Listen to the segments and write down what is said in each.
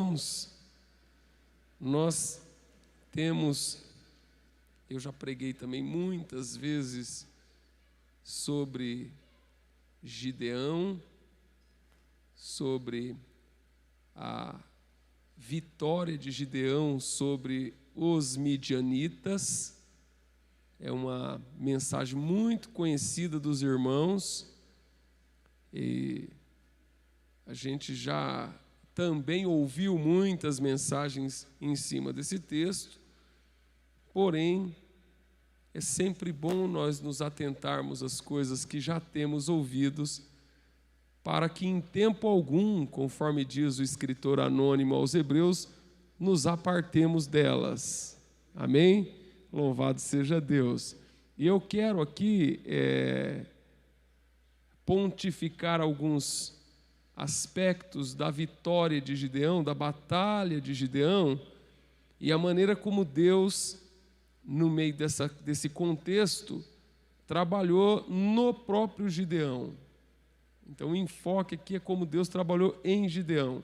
Irmãos, nós temos, eu já preguei também muitas vezes sobre Gideão, sobre a vitória de Gideão sobre os midianitas. É uma mensagem muito conhecida dos irmãos, e a gente já também ouviu muitas mensagens em cima desse texto, porém, é sempre bom nós nos atentarmos às coisas que já temos ouvidos, para que em tempo algum, conforme diz o escritor anônimo aos Hebreus, nos apartemos delas. Amém? Louvado seja Deus. E eu quero aqui pontificar alguns aspectos da vitória de Gideão, da batalha de Gideão, e a maneira como Deus, no meio desse contexto, trabalhou no próprio Gideão. Então o enfoque aqui é como Deus trabalhou em Gideão.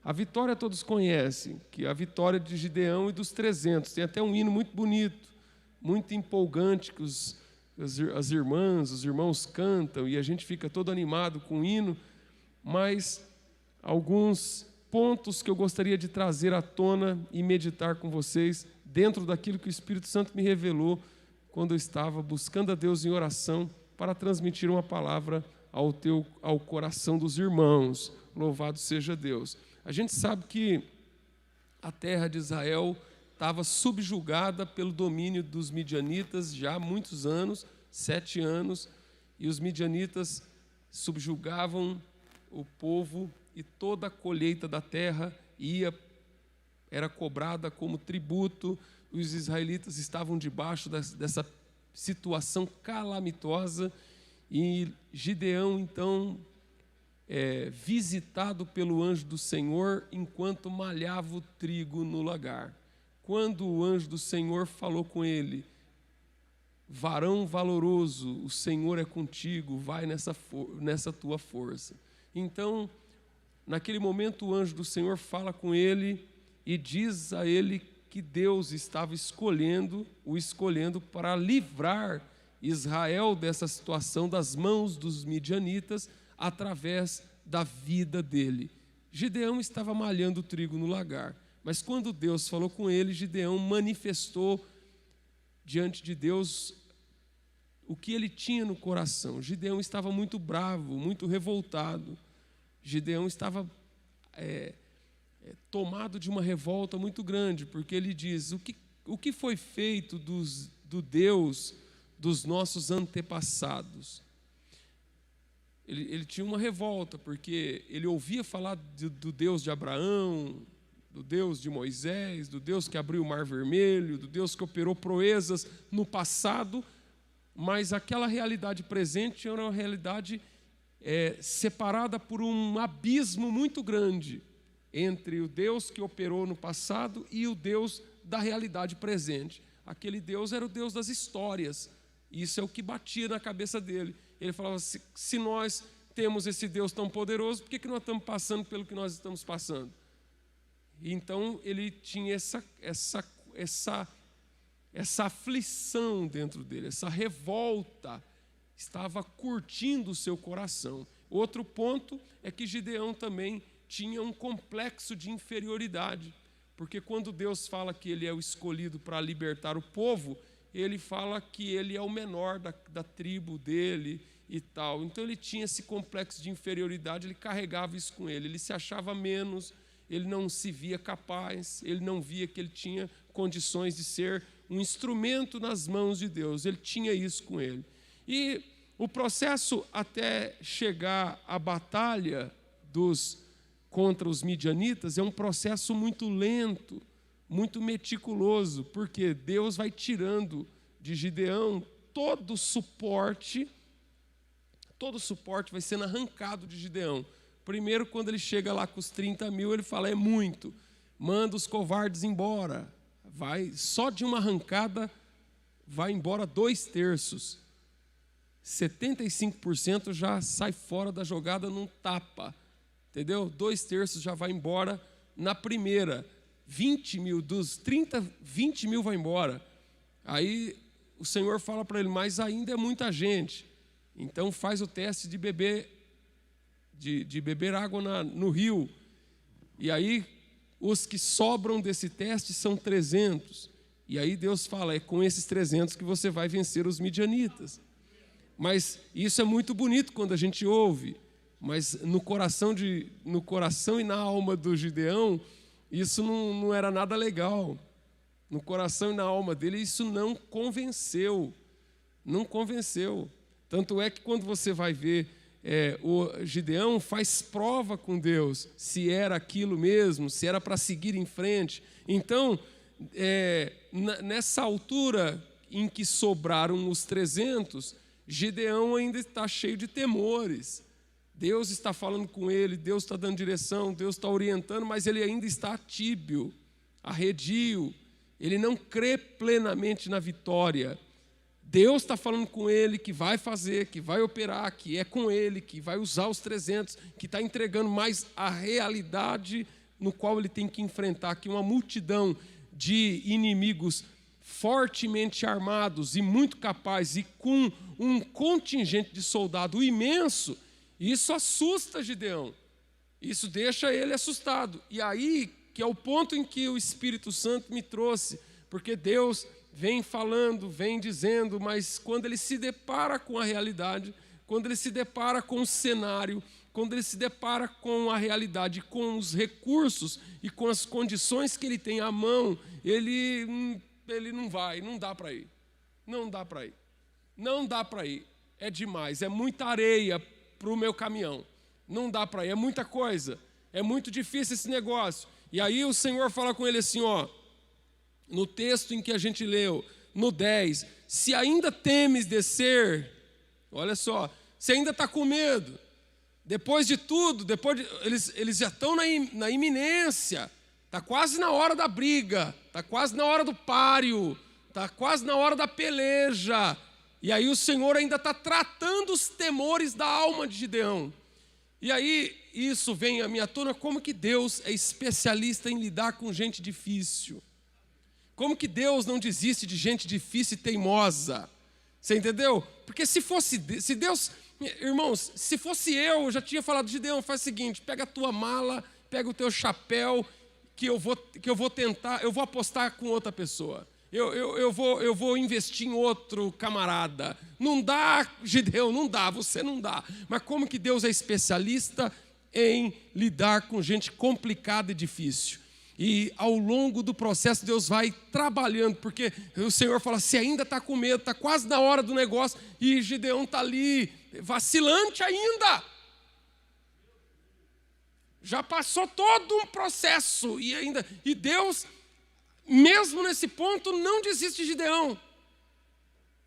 A vitória todos conhecem, que é a vitória de Gideão e dos 300. Tem até um hino muito bonito, muito empolgante, que as irmãs, os irmãos cantam, e a gente fica todo animado com o hino, mas alguns pontos que eu gostaria de trazer à tona e meditar com vocês, dentro daquilo que o Espírito Santo me revelou, quando eu estava buscando a Deus em oração, para transmitir uma palavra ao coração dos irmãos. Louvado seja Deus. A gente sabe que a terra de Israel estava subjugada pelo domínio dos midianitas já há muitos anos, 7 anos, e os midianitas subjugavam o povo, e toda a colheita da terra era cobrada como tributo. Os israelitas estavam debaixo dessa situação calamitosa, e Gideão, então, visitado pelo anjo do Senhor, enquanto malhava o trigo no lagar. Quando o anjo do Senhor falou com ele: varão valoroso, o Senhor é contigo, vai nessa tua força. Então, naquele momento, o anjo do Senhor fala com ele e diz a ele que Deus estava o escolhendo para livrar Israel dessa situação das mãos dos midianitas, através da vida dele. Gideão estava malhando o trigo no lagar, mas quando Deus falou com ele, Gideão manifestou diante de Deus o que ele tinha no coração. Gideão estava muito bravo, muito revoltado. Gideão estava tomado de uma revolta muito grande, porque ele diz: o que foi feito do Deus dos nossos antepassados? Ele tinha uma revolta, porque ele ouvia falar do Deus de Abraão, do Deus de Moisés, do Deus que abriu o Mar Vermelho, do Deus que operou proezas no passado, mas aquela realidade presente era uma realidade separada por um abismo muito grande entre o Deus que operou no passado e o Deus da realidade presente. Aquele Deus era o Deus das histórias. Isso é o que batia na cabeça dele. Ele falava: se nós temos esse Deus tão poderoso, por que nós estamos passando pelo que nós estamos passando? Então ele tinha essa aflição dentro dele, essa revolta estava curtindo o seu coração. Outro ponto é que Gideão também tinha um complexo de inferioridade, porque quando Deus fala que ele é o escolhido para libertar o povo, ele fala que ele é o menor da tribo dele e tal. Então ele tinha esse complexo de inferioridade, ele carregava isso com ele se achava menos, ele não se via capaz, ele não via que ele tinha condições de ser um instrumento nas mãos de Deus. Ele tinha isso com ele. E o processo até chegar à batalha contra os midianitas é um processo muito lento, muito meticuloso, porque Deus vai tirando de Gideão todo o suporte vai sendo arrancado de Gideão. Primeiro, quando ele chega lá com os 30 mil, ele fala: é muito, manda os covardes embora. Só de uma arrancada vai embora 2/3. 75% já sai fora da jogada num tapa, entendeu? 2/3 já vai embora na primeira, 20 mil, dos 30, 20 mil vai embora. Aí o Senhor fala para ele, mas ainda é muita gente. Então faz o teste de beber água no rio. E aí os que sobram desse teste são 300. E aí Deus fala, é com esses 300 que você vai vencer os midianitas. Mas isso é muito bonito quando a gente ouve. Mas no coração e na alma do Gideão, isso não era nada legal. No coração e na alma dele, isso não convenceu. Não convenceu. Tanto é que quando você vai ver, o Gideão faz prova com Deus, se era aquilo mesmo, se era para seguir em frente. Então, nessa altura em que sobraram os 300, Gideão ainda está cheio de temores. Deus está falando com ele, Deus está dando direção, Deus está orientando, mas ele ainda está tíbio, arredio. Ele não crê plenamente na vitória. Deus está falando com ele que vai fazer, que vai operar, que é com ele, que vai usar os 300, que está entregando mais a realidade no qual ele tem que enfrentar, que uma multidão de inimigos fortemente armados e muito capazes e com um contingente de soldado imenso, isso assusta Gideão, isso deixa ele assustado. E aí que é o ponto em que o Espírito Santo me trouxe, porque Deus vem falando, vem dizendo, mas quando ele se depara com a realidade, quando ele se depara com o cenário, quando ele se depara com a realidade, com os recursos e com as condições que ele tem à mão, ele não dá para ir. Não dá para ir. Não dá para ir. É demais, é muita areia para o meu caminhão. Não dá para ir, é muita coisa. É muito difícil esse negócio. E aí o Senhor fala com ele assim, no texto em que a gente leu, no 10, se ainda temes descer, olha só, se ainda está com medo, depois de tudo, eles já estão na iminência, está quase na hora da briga, está quase na hora do páreo, está quase na hora da peleja, e aí o Senhor ainda está tratando os temores da alma de Gideão. E aí isso vem à minha tona, como que Deus é especialista em lidar com gente difícil. Como que Deus não desiste de gente difícil e teimosa? Você entendeu? Porque se Deus, irmãos, se fosse eu já tinha falado, Gideão, faz o seguinte, pega a tua mala, pega o teu chapéu, que eu vou tentar, eu vou apostar com outra pessoa. Eu vou investir em outro camarada. Não dá, Gideão, não dá, você não dá. Mas como que Deus é especialista em lidar com gente complicada e difícil? E ao longo do processo Deus vai trabalhando, porque o Senhor fala, se ainda está com medo, está quase na hora do negócio, e Gideão está ali, vacilante ainda. Já passou todo um processo, e Deus, mesmo nesse ponto, não desiste de Gideão.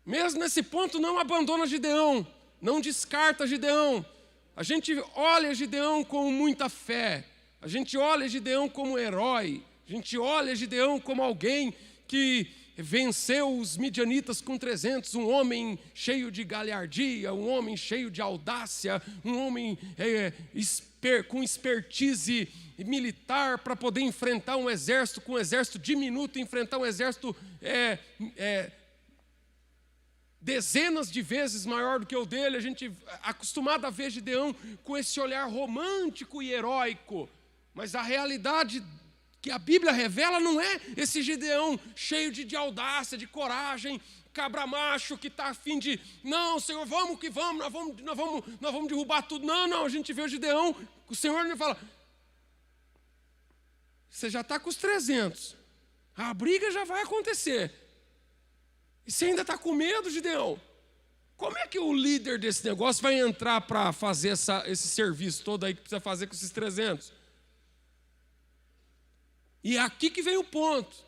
Mesmo nesse ponto, não abandona Gideão, não descarta Gideão. A gente olha Gideão com muita fé. A gente olha Gideão como herói, a gente olha Gideão como alguém que venceu os midianitas com 300, um homem cheio de galhardia, um homem cheio de audácia, um homem com expertise militar para poder enfrentar um exército, com um exército diminuto, enfrentar um exército dezenas de vezes maior do que o dele. A gente é acostumado a ver Gideão com esse olhar romântico e heróico. Mas a realidade que a Bíblia revela não é esse Gideão cheio de audácia, de coragem, cabra macho que está a fim de, não, Senhor, vamos que vamos, nós vamos derrubar tudo. Não, a gente vê o Gideão, o Senhor me fala, você já está com os 300, a briga já vai acontecer. E você ainda está com medo, Gideão? Como é que o líder desse negócio vai entrar para fazer esse serviço todo aí que precisa fazer com esses 300? E é aqui que vem o ponto,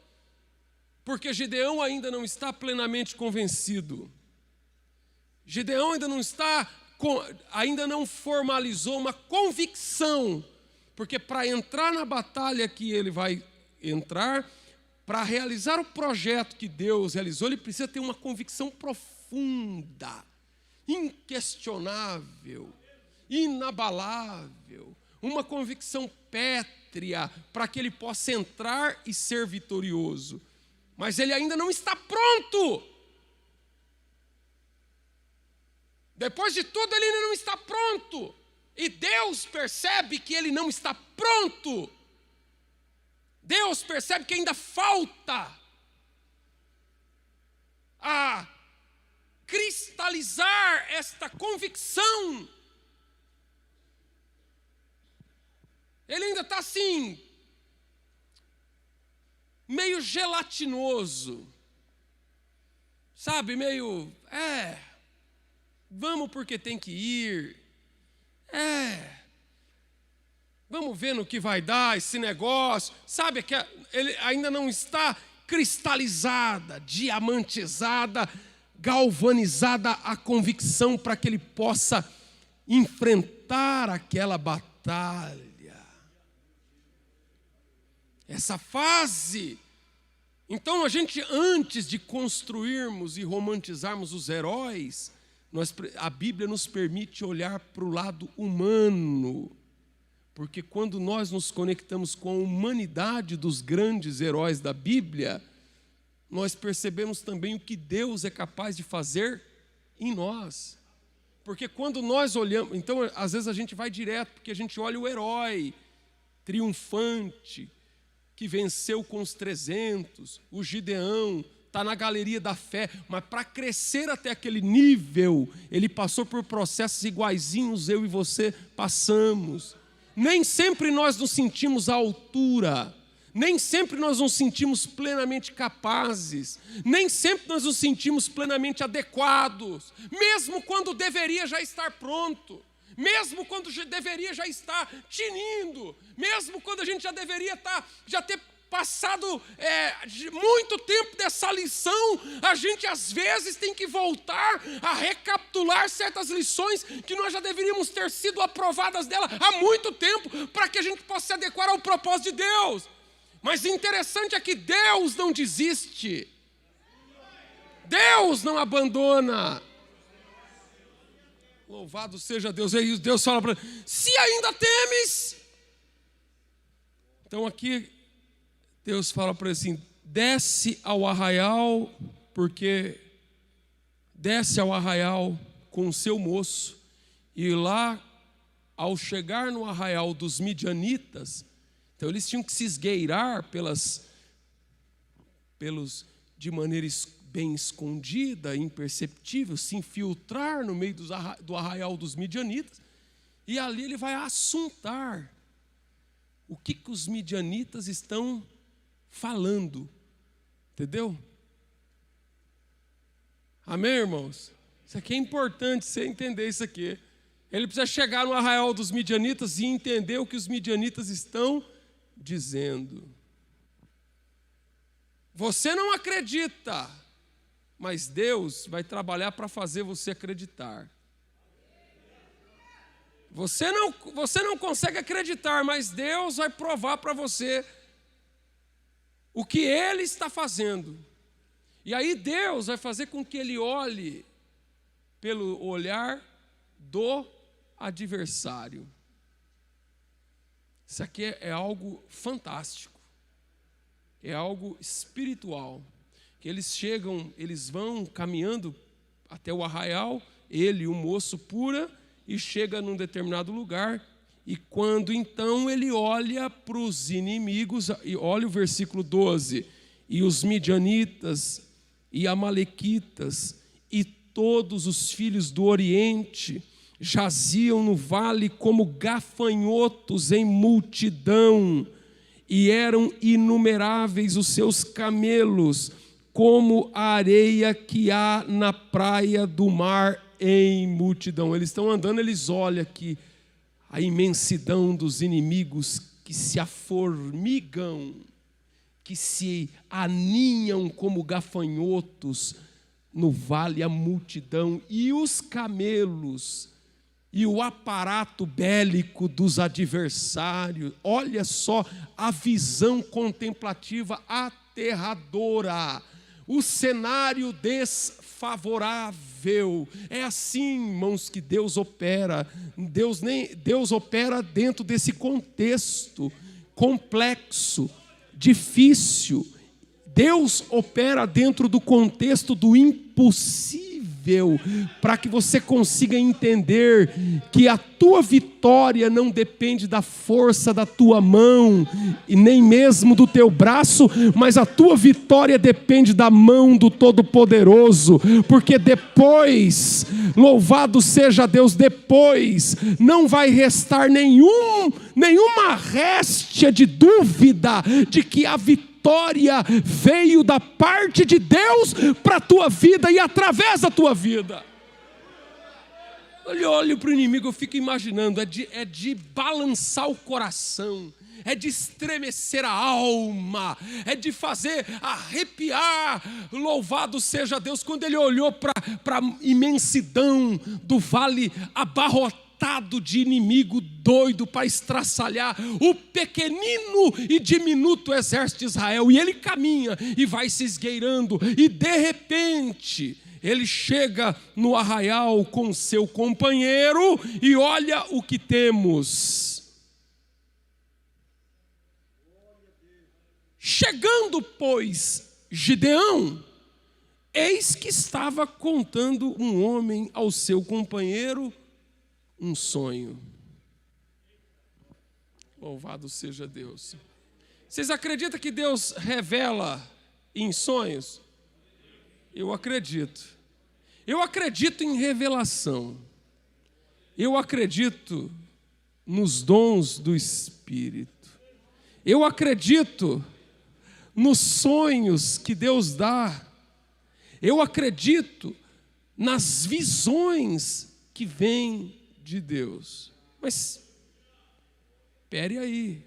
porque Gideão ainda não está plenamente convencido. Gideão ainda não formalizou uma convicção, porque para entrar na batalha que ele vai entrar, para realizar o projeto que Deus realizou, ele precisa ter uma convicção profunda, inquestionável, inabalável, uma convicção pétrea, pétrea para que ele possa entrar e ser vitorioso. Mas ele ainda não está pronto. Depois de tudo, ele ainda não está pronto. E Deus percebe que ele não está pronto. Deus percebe que ainda falta a cristalizar esta convicção. Ele ainda está assim, meio gelatinoso, sabe, meio, vamos porque tem que ir, vamos ver no que vai dar esse negócio, sabe, que ele ainda não está cristalizada, diamantizada, galvanizada a convicção para que ele possa enfrentar aquela batalha. Essa fase. Então a gente, antes de construirmos e romantizarmos os heróis, a Bíblia nos permite olhar para o lado humano. Porque quando nós nos conectamos com a humanidade dos grandes heróis da Bíblia, nós percebemos também o que Deus é capaz de fazer em nós. Porque quando nós olhamos, então às vezes a gente vai direto, porque a gente olha o herói triunfante, que venceu com os 300, o Gideão, está na galeria da fé, mas para crescer até aquele nível, ele passou por processos iguaizinhos eu e você passamos. Nem sempre nós nos sentimos à altura, nem sempre nós nos sentimos plenamente capazes, nem sempre nós nos sentimos plenamente adequados, mesmo quando deveria já estar pronto, mesmo quando deveria já estar tinindo, mesmo quando a gente já deveria já ter passado muito tempo dessa lição, a gente às vezes tem que voltar a recapitular certas lições que nós já deveríamos ter sido aprovadas dela há muito tempo, para que a gente possa se adequar ao propósito de Deus. Mas o interessante é que Deus não desiste, Deus não abandona. Louvado seja Deus. E Deus fala para ele: se ainda temes. Então aqui Deus fala para ele assim: desce ao arraial, porque desce ao arraial com o seu moço, e lá, ao chegar no arraial dos midianitas, então eles tinham que se esgueirar de maneira bem escondida, imperceptível, se infiltrar no meio do arraial dos midianitas, e ali ele vai assuntar o que os midianitas estão falando, entendeu? Amém, irmãos? Isso aqui é importante você entender isso aqui. Ele precisa chegar no arraial dos midianitas e entender o que os midianitas estão dizendo. Você não acredita, mas Deus vai trabalhar para fazer você acreditar. Você não consegue acreditar, mas Deus vai provar para você o que Ele está fazendo. E aí Deus vai fazer com que ele olhe pelo olhar do adversário. Isso aqui é algo fantástico. É algo espiritual. Que eles vão caminhando até o arraial, ele e o moço pura, e chega num determinado lugar, e quando então ele olha para os inimigos, e olha o versículo 12, e os midianitas, e amalequitas, e todos os filhos do Oriente, jaziam no vale como gafanhotos em multidão, e eram inumeráveis os seus camelos, como a areia que há na praia do mar em multidão. Eles estão andando, eles olham aqui a imensidão dos inimigos que se aformigam, que se aninham como gafanhotos no vale, a multidão, e os camelos, e o aparato bélico dos adversários. Olha só a visão contemplativa aterradora, o cenário desfavorável. É assim, irmãos, que Deus opera. Deus opera dentro desse contexto, complexo, difícil. Deus opera dentro do contexto do impossível, para que você consiga entender que a tua vitória não depende da força da tua mão e nem mesmo do teu braço, mas a tua vitória depende da mão do Todo-Poderoso, porque depois, louvado seja Deus, depois não vai restar nenhuma réstia de dúvida de que a vitória veio da parte de Deus para a tua vida e através da tua vida. Eu olho para o inimigo, eu fico imaginando, é de balançar o coração, é de estremecer a alma, é de fazer arrepiar. Louvado seja Deus, quando ele olhou para a imensidão do vale abarrotado de inimigo doido para estraçalhar o pequenino e diminuto exército de Israel, e ele caminha e vai se esgueirando, e de repente ele chega no arraial com seu companheiro, e olha o que temos. Chegando, pois, Gideão, eis que estava contando um homem ao seu companheiro um sonho. Louvado seja Deus. Vocês acreditam que Deus revela em sonhos? Eu acredito. Eu acredito em revelação. Eu acredito nos dons do Espírito. Eu acredito nos sonhos que Deus dá. Eu acredito nas visões que vêm de Deus. Mas espere aí,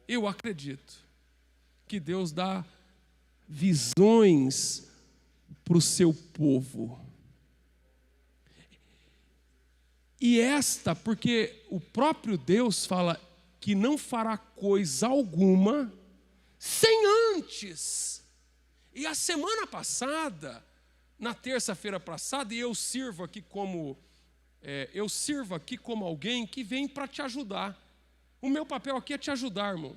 eu acredito que Deus dá visões para o seu povo. E porque o próprio Deus fala que não fará coisa alguma sem antes. E a semana passada, na terça-feira passada, e eu sirvo aqui como alguém que vem para te ajudar. O meu papel aqui é te ajudar, irmão.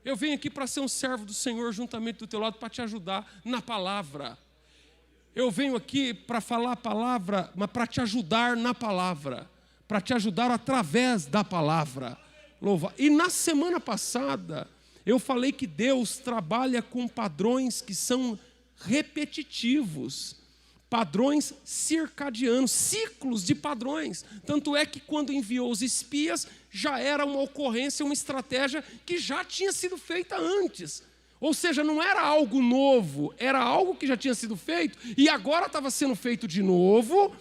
Eu venho aqui para ser um servo do Senhor juntamente do teu lado, para te ajudar na palavra. Eu venho aqui para falar a palavra, mas para te ajudar na palavra, para te ajudar através da palavra. Louva. E na semana passada, eu falei que Deus trabalha com padrões que são repetitivos, padrões circadianos, ciclos de padrões. Tanto é que quando enviou os espias, já era uma ocorrência, uma estratégia que já tinha sido feita antes. Ou seja, não era algo novo, era algo que já tinha sido feito e agora estava sendo feito de novo.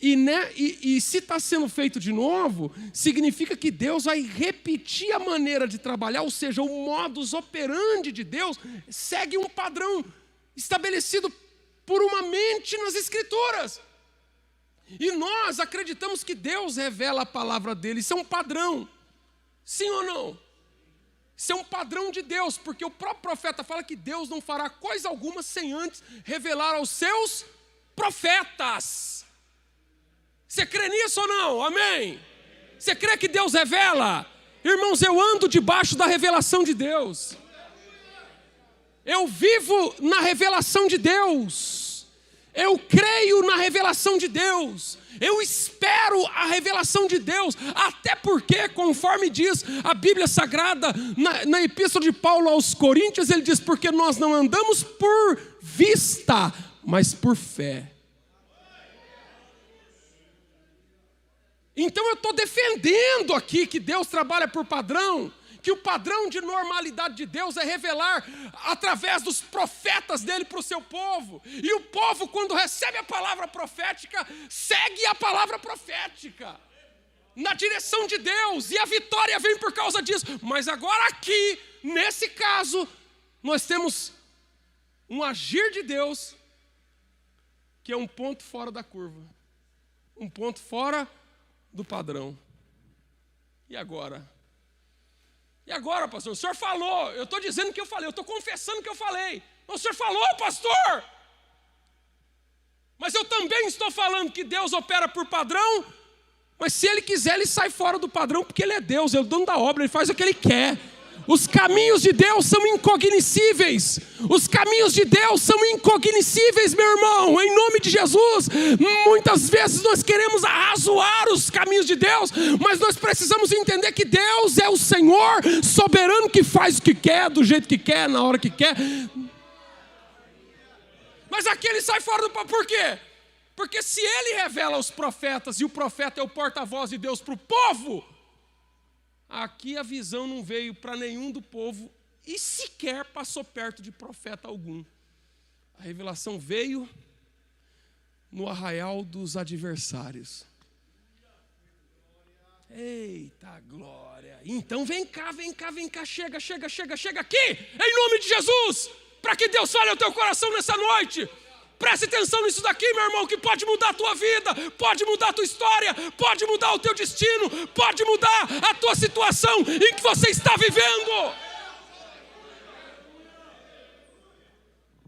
E se está sendo feito de novo, significa que Deus vai repetir a maneira de trabalhar, ou seja, o modus operandi de Deus segue um padrão estabelecido por uma mente nas Escrituras. E nós acreditamos que Deus revela a palavra dele. Isso é um padrão. Sim ou não? Isso é um padrão de Deus, porque o próprio profeta fala que Deus não fará coisa alguma sem antes revelar aos seus profetas. Você crê nisso ou não? Amém? Você crê que Deus revela? Irmãos, eu ando debaixo da revelação de Deus. Eu vivo na revelação de Deus. Eu creio na revelação de Deus. Eu espero a revelação de Deus. Até porque, conforme diz a Bíblia Sagrada, na Epístola de Paulo aos Coríntios, ele diz, porque nós não andamos por vista, mas por fé. Então eu estou defendendo aqui que Deus trabalha por padrão, que o padrão de normalidade de Deus é revelar através dos profetas dele para o seu povo. E o povo, quando recebe a palavra profética, segue a palavra profética na direção de Deus, e a vitória vem por causa disso. Mas agora aqui, nesse caso, nós temos um agir de Deus que é um ponto fora da curva, um ponto fora do padrão. E agora? E agora, pastor? O senhor falou, eu estou dizendo que eu falei, eu estou confessando que eu falei. O senhor falou, pastor! Mas eu também estou falando que Deus opera por padrão, Mas se ele quiser, ele sai fora do padrão, porque ele é Deus, é o dono da obra, ele faz o que ele quer. Os caminhos de Deus são incognoscíveis. Os caminhos de Deus são incognoscíveis, meu irmão, em nome de Jesus. Muitas vezes nós queremos arrazoar os caminhos de Deus, mas nós precisamos entender que Deus é o Senhor soberano que faz o que quer, do jeito que quer, na hora que quer. Mas aqui ele sai fora do padrão, por quê? Porque se ele revela aos profetas, e o profeta é o porta-voz de Deus para o povo, aqui a visão não veio para nenhum do povo e sequer passou perto de profeta algum. A revelação veio no arraial dos adversários. Eita glória! Então vem cá, chega aqui, em nome de Jesus, para que Deus fale ao teu coração nessa noite. Preste atenção nisso daqui, meu irmão, que pode mudar a tua vida, pode mudar a tua história, pode mudar o teu destino, pode mudar a tua situação em que você está vivendo.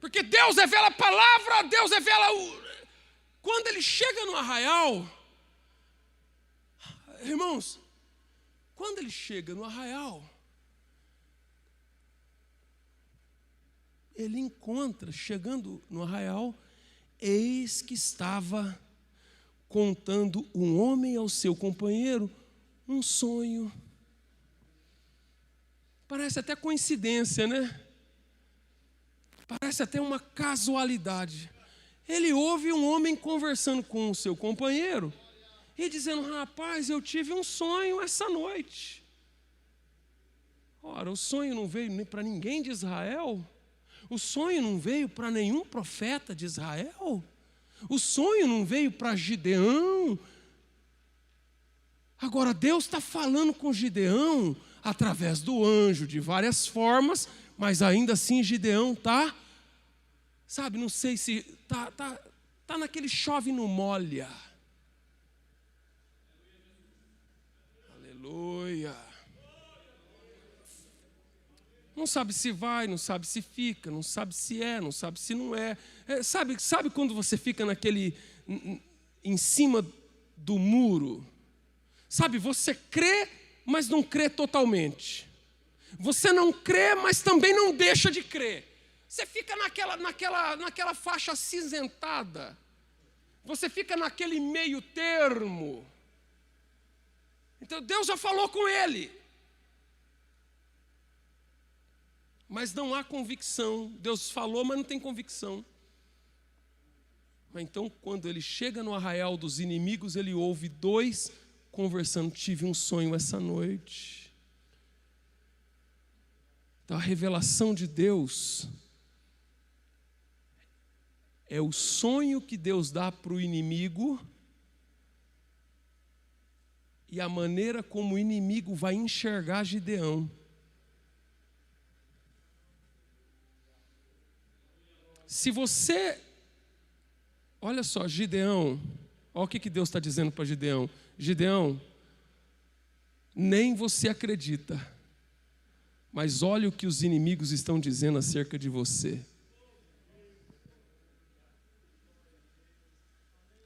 Porque Deus revela a palavra, Deus revela Quando ele chega no arraial, irmãos, quando ele chega no arraial, ele encontra, chegando no arraial, eis que estava contando um homem ao seu companheiro um sonho. Parece até coincidência, né? Parece até uma casualidade. Ele ouve um homem conversando com o seu companheiro e dizendo: rapaz, eu tive um sonho essa noite. Ora, o sonho não veio para ninguém de Israel. O sonho não veio para nenhum profeta de Israel. O sonho não veio para Gideão. Agora, Deus está falando com Gideão através do anjo de várias formas, mas ainda assim Gideão está, sabe, não sei se está naquele chove não molha. Aleluia. Não sabe se vai, não sabe se fica, não sabe se é, não sabe se não é. Sabe quando você fica naquele, em cima do muro? Sabe, você crê, mas não crê totalmente. Você não crê, mas também não deixa de crer. Você fica naquela faixa acinzentada. Você fica naquele meio termo. Então Deus já falou com ele. Mas não há convicção. Deus falou, mas não tem convicção. Mas então, quando ele chega no arraial dos inimigos, ele ouve dois conversando: tive um sonho essa noite. Então, a revelação de Deus é o sonho que Deus dá para o inimigo e a maneira como o inimigo vai enxergar Gideão. Se você, olha só, Gideão, olha o que Deus está dizendo para Gideão. Gideão, nem você acredita, mas olha o que os inimigos estão dizendo acerca de você.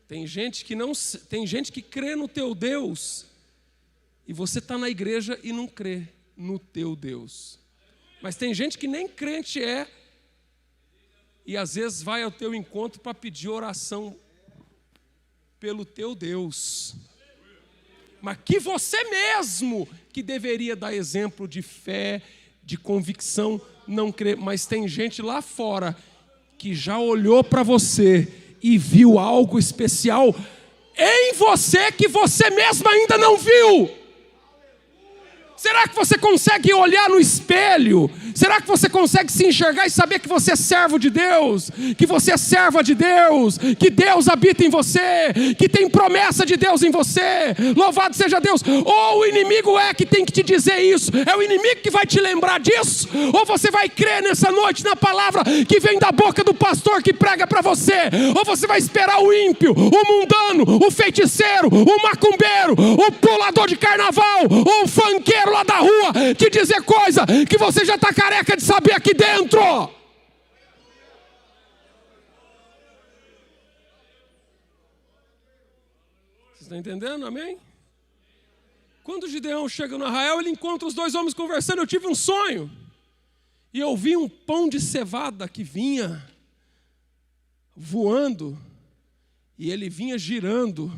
Tem gente que crê no teu Deus, e você está na igreja e não crê no teu Deus. Mas tem gente que nem crente é, e às vezes vai ao teu encontro para pedir oração pelo teu Deus. Mas que você mesmo, que deveria dar exemplo de fé, de convicção, não crê. Mas tem gente lá fora que já olhou para você e viu algo especial em você que você mesmo ainda não viu. Será que você consegue olhar no espelho? Será que você consegue se enxergar e saber que você é servo de Deus? Que você é serva de Deus? Que Deus habita em você? Que tem promessa de Deus em você? Louvado seja Deus! Ou o inimigo é que tem que te dizer isso? É o inimigo que vai te lembrar disso? Ou você vai crer nessa noite na palavra que vem da boca do pastor que prega para você? Ou você vai esperar o ímpio, o mundano, o feiticeiro, o macumbeiro, o pulador de carnaval, o funkeiro lá da rua te dizer coisa que você já está careca de saber aqui dentro? Vocês estão entendendo? Amém? Quando Gideão chega no arraial, ele encontra os dois homens conversando. Eu tive um sonho. E eu vi um pão de cevada que vinha voando. E ele vinha girando.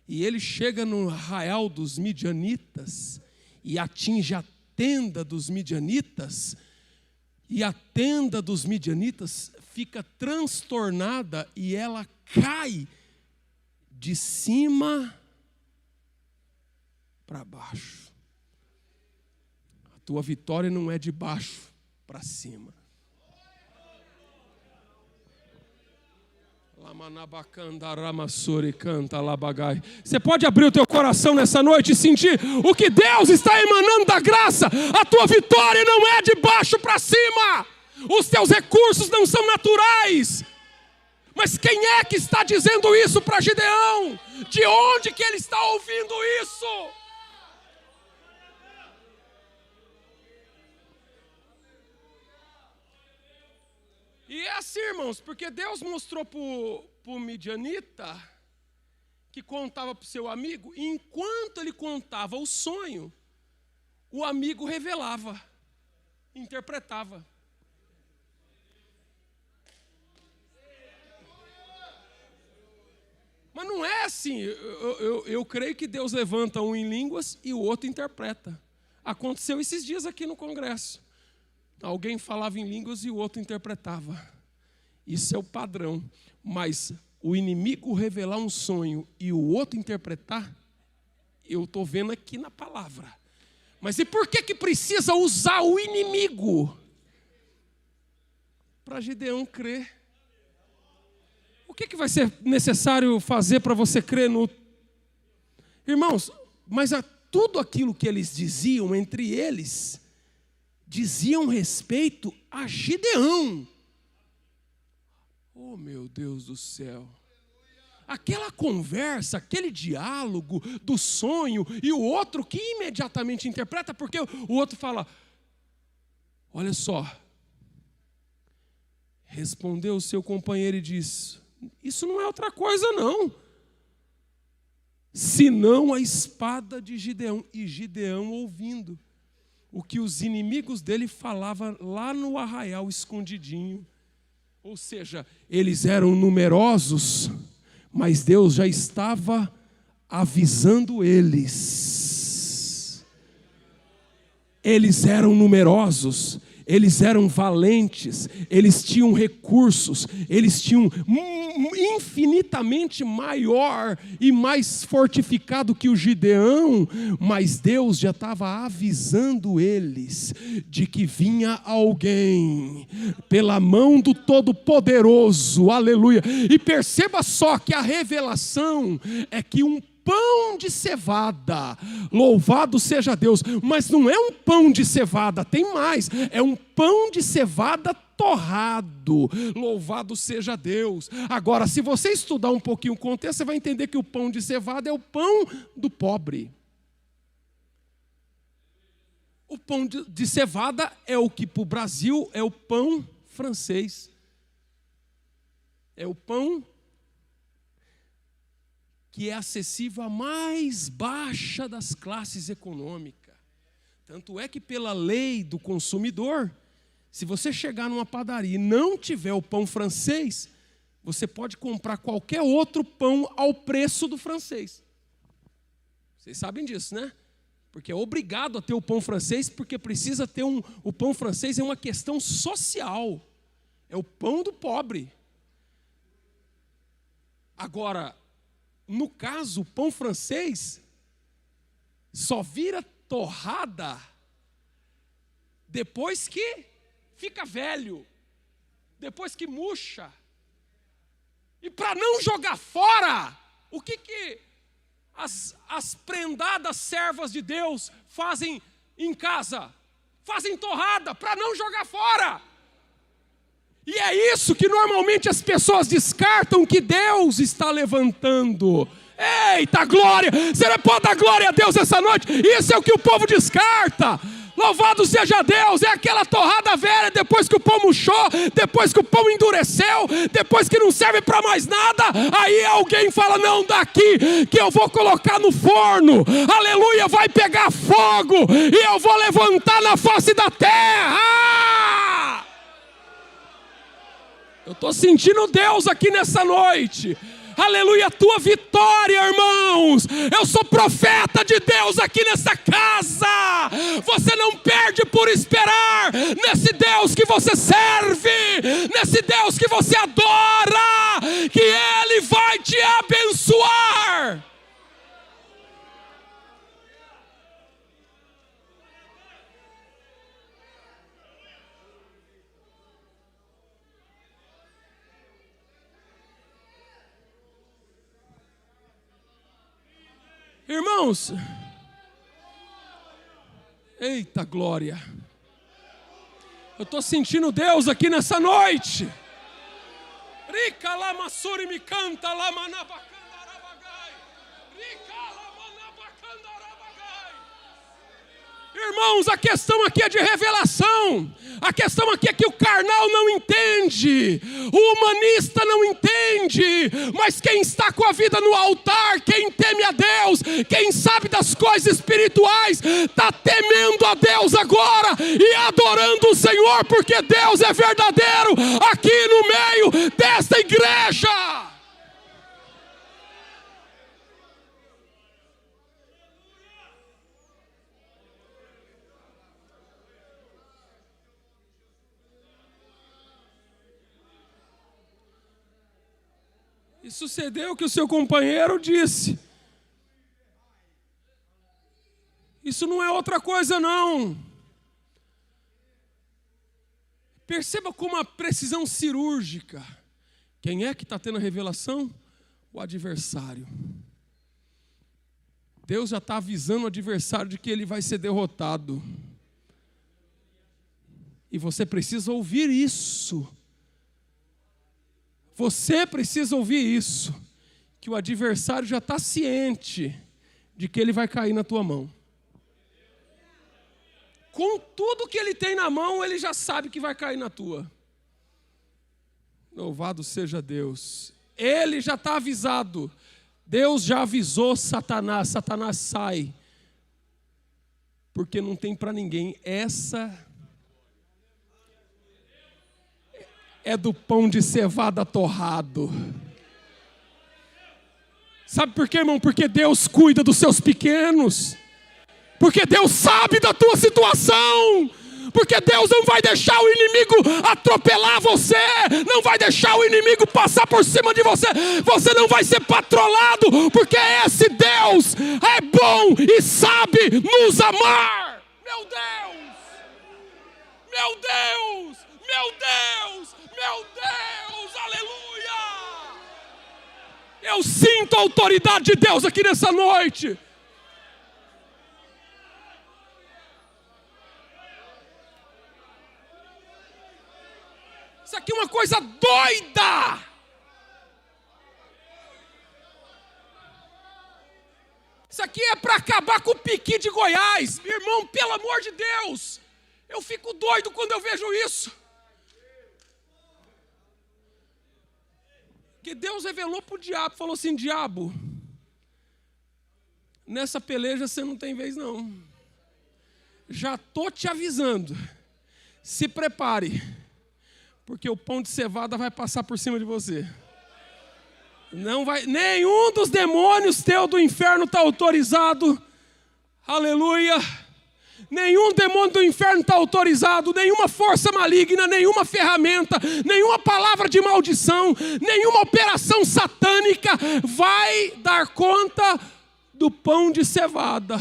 E ele chega no arraial dos midianitas. E atinge a tenda dos midianitas. E a tenda dos midianitas fica transtornada. E ela cai de cima para baixo. A tua vitória não é de baixo para cima. Você pode abrir o teu coração nessa noite e sentir o que Deus está emanando da graça. A tua vitória não é de baixo para cima. Os teus recursos não são naturais. Mas quem é que está dizendo isso para Gideão? De onde que ele está ouvindo isso? E é assim, irmãos, porque Deus mostrou para o midianita que contava para o seu amigo, e enquanto ele contava o sonho, o amigo revelava, interpretava. Mas não é assim. Eu creio que Deus levanta um em línguas e o outro interpreta. Aconteceu esses dias aqui no congresso. Alguém falava em línguas e o outro interpretava. Isso é o padrão. Mas o inimigo revelar um sonho e o outro interpretar, eu estou vendo aqui na palavra. Mas e por que precisa usar o inimigo? Para Gideão crer. O que vai ser necessário fazer para você crer no... Irmãos, mas tudo aquilo que eles diziam entre eles, diziam respeito a Gideão. Oh, meu Deus do céu. Aquela conversa, aquele diálogo do sonho, e o outro que imediatamente interpreta, porque o outro fala, olha só, respondeu o seu companheiro e disse, isso não é outra coisa não, senão a espada de Gideão. E Gideão ouvindo o que os inimigos dele falavam lá no arraial escondidinho. Ou seja, eles eram numerosos, mas Deus já estava avisando eles. Eles eram numerosos, eles eram valentes, eles tinham recursos, eles tinham infinitamente maior e mais fortificado que o Gideão, mas Deus já estava avisando eles de que vinha alguém pela mão do Todo-Poderoso, aleluia. E perceba só que a revelação é que um pão de cevada, louvado seja Deus, mas não é um pão de cevada, tem mais, é um pão de cevada torrado, louvado seja Deus. Agora, se você estudar um pouquinho o contexto, você vai entender que o pão de cevada é o pão do pobre. O pão de cevada é o que para o Brasil é o pão francês, é o pão que é acessível à mais baixa das classes econômicas. Tanto é que pela lei do consumidor, se você chegar numa padaria e não tiver o pão francês, você pode comprar qualquer outro pão ao preço do francês. Vocês sabem disso, né? Porque é obrigado a ter o pão francês, porque precisa ter o pão francês é uma questão social. É o pão do pobre. Agora, no caso, o pão francês só vira torrada depois que fica velho, depois que murcha. E para não jogar fora, o que as prendadas servas de Deus fazem em casa? Fazem torrada para não jogar fora. E é isso que normalmente as pessoas descartam que Deus está levantando. Eita glória! Você pode dar glória a Deus essa noite? Isso é o que o povo descarta. Louvado seja Deus, é aquela torrada velha, depois que o pão murchou, depois que o pão endureceu, depois que não serve para mais nada, aí alguém fala, não, daqui que eu vou colocar no forno, aleluia, vai pegar fogo, e eu vou levantar na face da terra. Eu estou sentindo Deus aqui nessa noite. Aleluia, a tua vitória, irmãos. Eu sou profeta de Deus aqui nessa casa. Você não perde por esperar nesse Deus que você serve, nesse Deus que você adora, que Ele vai te abençoar. Irmãos, eita glória, eu estou sentindo Deus aqui nessa noite. Rica lama suri me canta lama na bacana arabagai. Rica lama na bacana arabagai. Irmãos, a questão aqui é de revelação. A questão aqui é que o carnal não entende, o humanista não entende, mas quem está com a vida no altar, quem teme a Deus, quem sabe das coisas espirituais, está temendo a Deus agora e adorando o Senhor, porque Deus é verdadeiro aqui no meio desta igreja. E sucedeu que o seu companheiro disse: isso não é outra coisa não. Perceba como a precisão cirúrgica. Quem é que está tendo a revelação? O adversário. Deus já está avisando o adversário de que ele vai ser derrotado. E você precisa ouvir isso. Você precisa ouvir isso, que o adversário já está ciente de que ele vai cair na tua mão. Com tudo que ele tem na mão, ele já sabe que vai cair na tua. Louvado seja Deus. Ele já está avisado. Deus já avisou Satanás. Satanás sai. Porque não tem para ninguém. Essa é do pão de cevada torrado. Sabe por quê, irmão? Porque Deus cuida dos seus pequenos. Porque Deus sabe da tua situação. Porque Deus não vai deixar o inimigo atropelar você. Não vai deixar o inimigo passar por cima de você. Você não vai ser patrolado. Porque esse Deus é bom e sabe nos amar. Meu Deus! Meu Deus! Meu Deus! Meu Deus, aleluia! Eu sinto a autoridade de Deus aqui nessa noite. Isso aqui é uma coisa doida. Isso aqui é para acabar com o piqui de Goiás. Irmão, pelo amor de Deus, eu fico doido quando eu vejo isso. Que Deus revelou para o diabo, falou assim: diabo, nessa peleja você não tem vez não. Já estou te avisando, se prepare, porque o pão de cevada vai passar por cima de você. Não vai, nenhum dos demônios teu do inferno está autorizado, aleluia. Nenhum demônio do inferno está autorizado, nenhuma força maligna, nenhuma ferramenta, nenhuma palavra de maldição, nenhuma operação satânica vai dar conta do pão de cevada.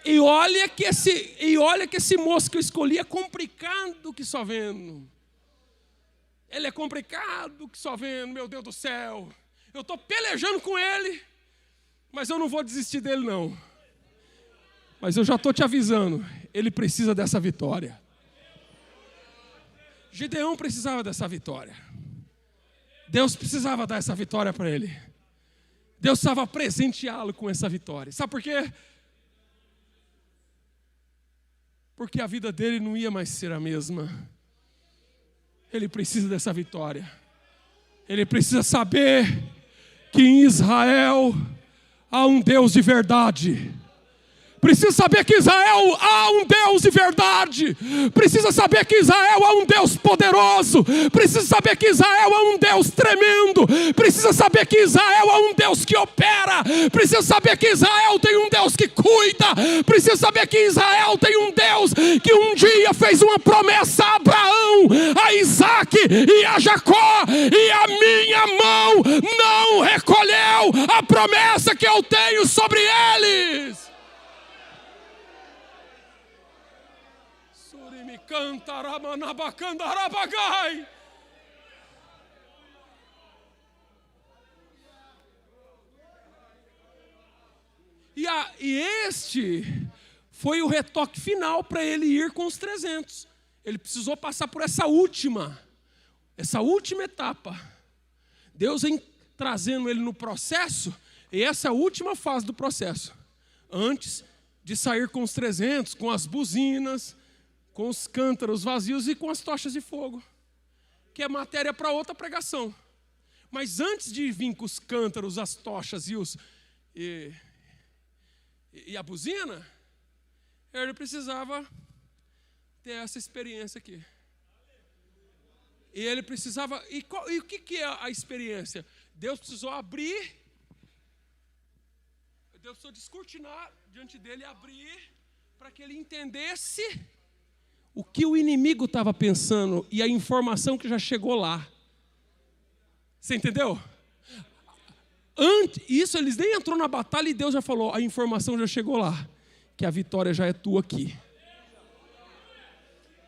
E olha que esse moço que eu escolhi é complicado que só vendo. Ele é complicado que só vendo, meu Deus do céu. Eu estou pelejando com ele, mas eu não vou desistir dele não. Mas eu já estou te avisando, ele precisa dessa vitória. Gideão precisava dessa vitória. Deus precisava dar essa vitória para ele. Deus estava a presenteá-lo com essa vitória. Sabe por quê? porque a vida dele não ia mais ser a mesma. Ele precisa dessa vitória. Ele precisa saber que em Israel há um Deus de verdade. Precisa saber que Israel há um Deus de verdade. Precisa saber que Israel há um Deus poderoso. Precisa saber que Israel há um Deus tremendo. Precisa saber que Israel há um Deus que opera. Precisa saber que Israel tem um Deus que cuida. Precisa saber que Israel tem um Deus que um dia fez uma promessa a Abraão, a Isaac e a Jacó. E a minha mão não recolheu a promessa que eu tenho sobre eles. E este foi o retoque final para ele ir com os 300. Ele precisou passar por essa última etapa. Deus vem trazendo ele no processo, e essa última fase do processo, antes de sair com os 300, com as buzinas, com os cântaros vazios e com as tochas de fogo, que é matéria para outra pregação. Mas antes de vir com os cântaros, as tochas e a buzina, ele precisava ter essa experiência aqui. E ele precisava... E o que é a experiência? Deus precisou abrir, Deus precisou descortinar diante dele e abrir para que ele entendesse o que o inimigo estava pensando e a informação que já chegou lá. Você entendeu? Isso eles nem entrou na batalha e Deus já falou, a informação já chegou lá, que a vitória já é tua aqui.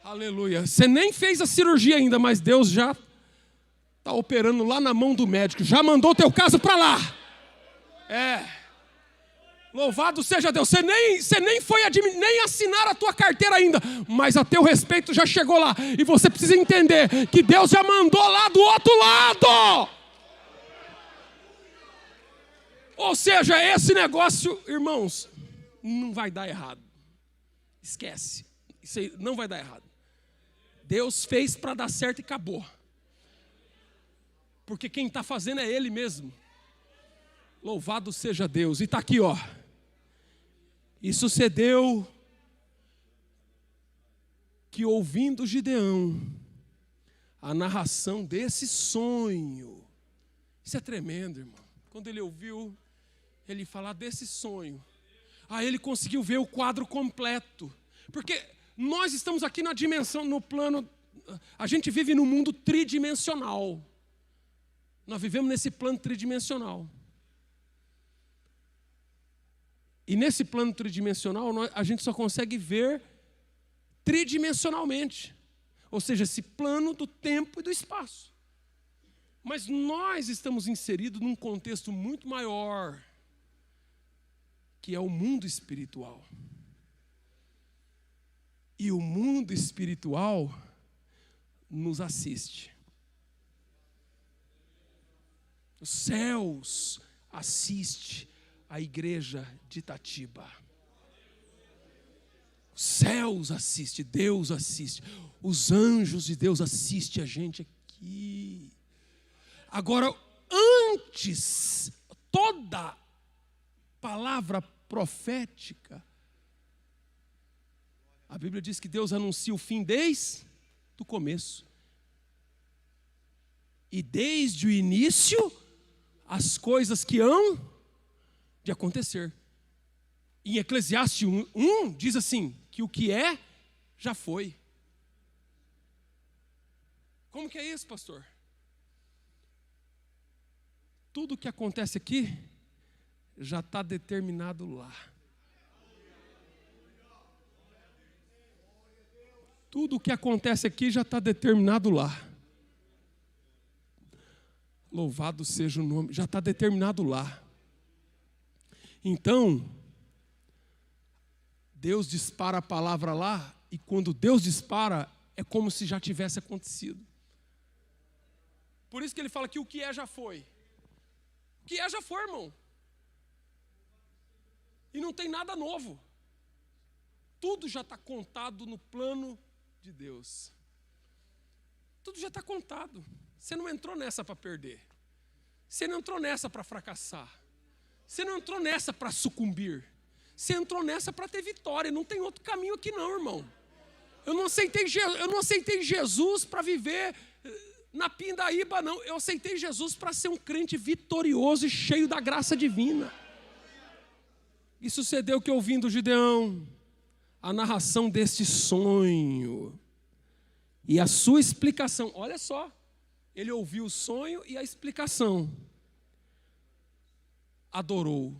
Aleluia. Você nem fez a cirurgia ainda, mas Deus já está operando lá na mão do médico, já mandou o teu caso para lá. Louvado seja Deus. Você nem foi nem assinar a tua carteira ainda, mas a teu respeito já chegou lá. E você precisa entender que Deus já mandou lá do outro lado. Ou seja, esse negócio, irmãos, não vai dar errado. Esquece. Isso aí não vai dar errado. Deus fez para dar certo e acabou. Porque quem está fazendo é Ele mesmo. Louvado seja Deus. E está aqui, ó. E sucedeu que, ouvindo Gideão a narração desse sonho, isso é tremendo, irmão. Quando ele ouviu ele falar desse sonho, aí ele conseguiu ver o quadro completo. Porque nós estamos aqui na dimensão, no plano, a gente vive num mundo tridimensional. Nós vivemos nesse plano tridimensional. E nesse plano tridimensional, a gente só consegue ver tridimensionalmente. Ou seja, esse plano do tempo e do espaço. Mas nós estamos inseridos num contexto muito maior, que é o mundo espiritual. E o mundo espiritual nos assiste. Os céus assistem a igreja de Itatiba. Os céus assistem, Deus assiste. Os anjos de Deus assistem a gente aqui. Agora, antes, toda palavra profética, a Bíblia diz que Deus anuncia o fim desde o começo. E desde o início, as coisas que hão de acontecer. Em Eclesiastes 1 diz assim, que o que é, já foi. Como que é isso, pastor? Tudo que acontece aqui, já está determinado lá. Tudo o que acontece aqui já está determinado lá. Louvado seja o nome, já está determinado lá. Então, Deus dispara a palavra lá, e quando Deus dispara, é como se já tivesse acontecido. Por isso que ele fala que o que é já foi. O que é já foi, irmão. E não tem nada novo. tudo já está contado no plano de Deus. Tudo já está contado. Você não entrou nessa para perder. Você não entrou nessa para fracassar. Você não entrou nessa para sucumbir. Você entrou nessa para ter vitória. Não tem outro caminho aqui não, irmão. Eu não aceitei Jesus para viver na pindaíba, não. Eu aceitei Jesus para ser um crente vitorioso e cheio da graça divina. E sucedeu que, ouvindo Gideão a narração deste sonho e a sua explicação, olha só, ele ouviu o sonho e a explicação, adorou.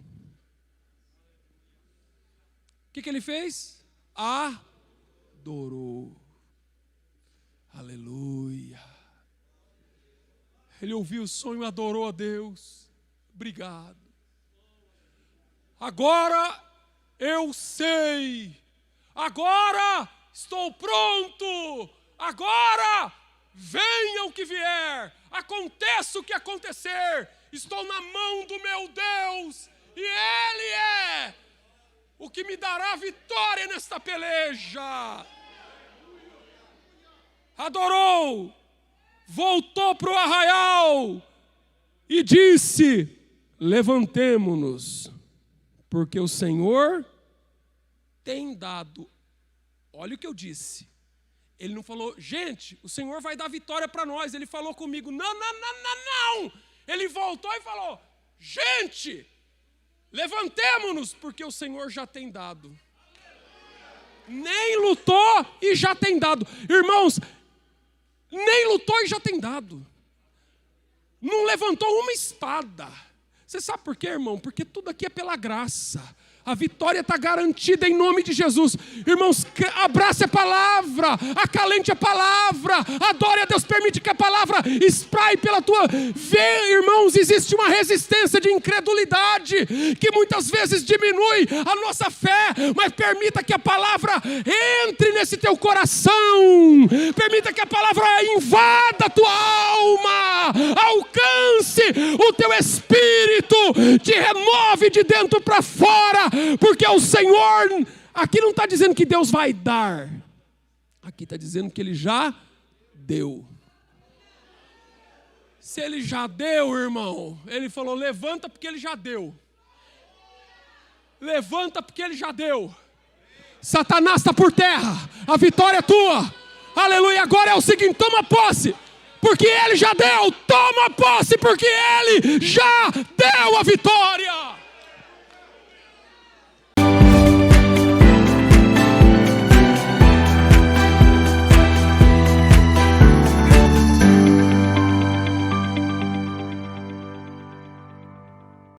O que ele fez? Adorou. Aleluia. Ele ouviu o sonho e adorou a Deus. Obrigado. Agora eu sei. Agora estou pronto. Agora venha o que vier. Aconteça o que acontecer. Estou na mão do meu Deus. E Ele é o que me dará vitória nesta peleja. Adorou. Voltou para o arraial e disse: levantemo-nos, porque o Senhor tem dado. Olha o que eu disse. Ele não falou, gente, o Senhor vai dar vitória para nós. Ele falou comigo, não. Ele voltou e falou, gente, levantemo-nos, porque o Senhor já tem dado. Nem lutou e já tem dado. Irmãos, nem lutou e já tem dado. Não levantou uma espada. Você sabe por quê, irmão? Porque tudo aqui é pela graça. A vitória está garantida em nome de Jesus. Irmãos, abrace a palavra, acalente a palavra, adore a Deus, permite que a palavra espraie pela tua... Vê, irmãos, existe uma resistência de incredulidade que muitas vezes diminui a nossa fé, mas permita que a palavra entre nesse teu coração, permita que a palavra invada a tua alma, alcance o teu espírito, te renove de dentro para fora. Porque o Senhor, aqui não está dizendo que Deus vai dar, aqui está dizendo que Ele já deu. Se Ele já deu, irmão, Ele falou, levanta porque Ele já deu. Levanta porque Ele já deu. Satanás está por terra, a vitória é tua. Aleluia, agora é o seguinte, toma posse, porque Ele já deu. Toma posse porque Ele já deu a vitória.